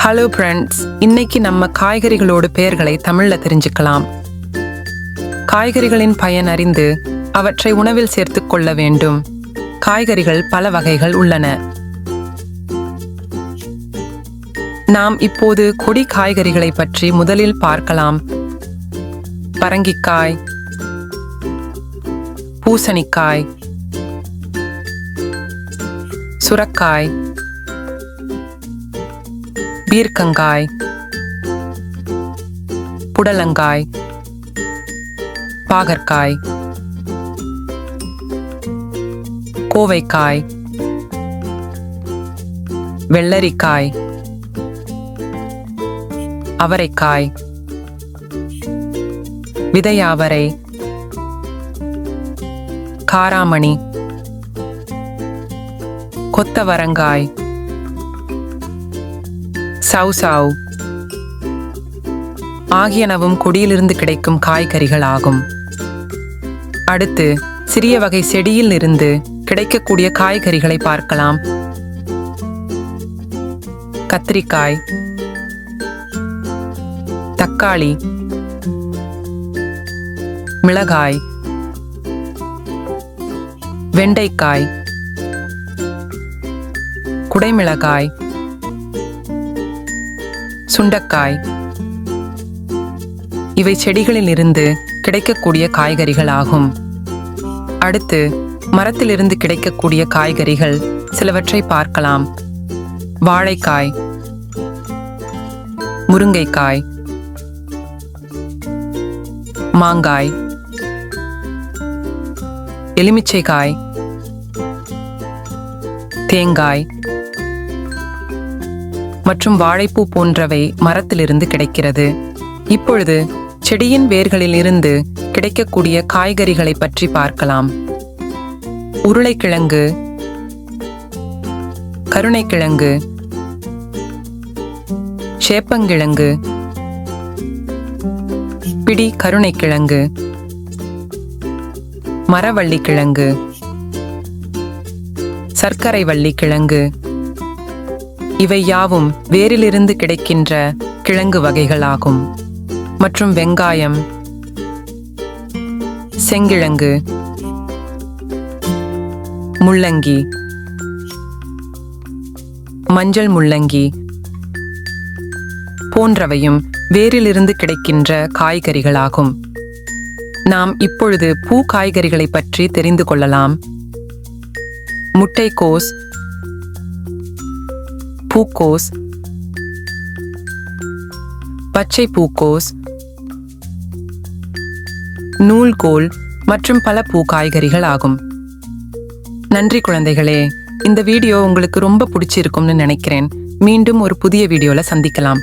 Hello friends, இன்னைக்கு நம்ம காய்கறிகளோட பெயர்களை தமிழ்ல தெரிஞ்சுக்கலாம். காய்கறிகளின் பயன் அறிந்து அவற்றை உணவில் சேர்த்துக் கொள்ள வேண்டும். காய்கறிகள் பல வகைகள் உள்ளன. நாம் இப்போது கொடி காய்கறிகளை பற்றி முதலில் பார்க்கலாம். பரங்கிக்காய், பூசணிக்காய், சுரக்காய், பீர்க்கங்காய், புடலங்காய், பாகற்காய், கோவைக்காய், வெள்ளரிக்காய், அவரைக்காய், விதையாவரை, காராமணி, கொத்தவரங்காய், சவுசவு ஆகியனவும் கொடியிலிருந்து கிடைக்கும் காய்கறிகள் ஆகும். அடுத்து சிறிய வகை செடியில் இருந்து கிடைக்கக்கூடிய காய்கறிகளை பார்க்கலாம். கத்திரிக்காய், தக்காளி, மிளகாய், வெண்டைக்காய், குடைமிளகாய், சுண்டக்காய். இவை செடிகளில் இருந்து கிடைக்கக்கூடிய காய்கறிகள் ஆகும். அடுத்து மரத்திலிருந்து கிடைக்கக்கூடிய காய்கறிகள் சிலவற்றை பார்க்கலாம். வாழைக்காய், முருங்கைக்காய், மாங்காய், எலுமிச்சைக்காய், தேங்காய் மற்றும் வாழைப்பூ போன்றவை மரத்திலிருந்து கிடைக்கிறது. இப்பொழுது செடியின் வேர்களில் இருந்து கிடைக்கக்கூடிய காய்கறிகளை பற்றி பார்க்கலாம். உருளைக்கிழங்கு, கருணைக்கிழங்கு, சேப்பங்கிழங்கு, பிடி கருணைக்கிழங்கு, மரவள்ளிக்கிழங்கு, சர்க்கரை வள்ளிக்கிழங்கு. இவை யாவும் வேரிலிருந்து கிடைக்கின்ற கிழங்கு வகைகளாகும். மற்றும் வெங்காயம், செங்கிழங்கு, முள்ளங்கி, மஞ்சள் முள்ளங்கி போன்றவையும் வேரிலிருந்து கிடைக்கின்ற காய்கறிகளாகும். நாம் இப்பொழுது பூ காய்கறிகளை பற்றி தெரிந்து கொள்ளலாம். முட்டைக்கோஸ், பூக்கோஸ், பச்சை பூக்கோஸ், நூல்கோல் மற்றும் பல பூ காய்கறிகள் ஆகும். நன்றி குழந்தைகளே, இந்த வீடியோ உங்களுக்கு ரொம்ப பிடிச்சிருக்கும்னு நினைக்கிறேன். மீண்டும் ஒரு புதிய வீடியோல சந்திக்கலாம்.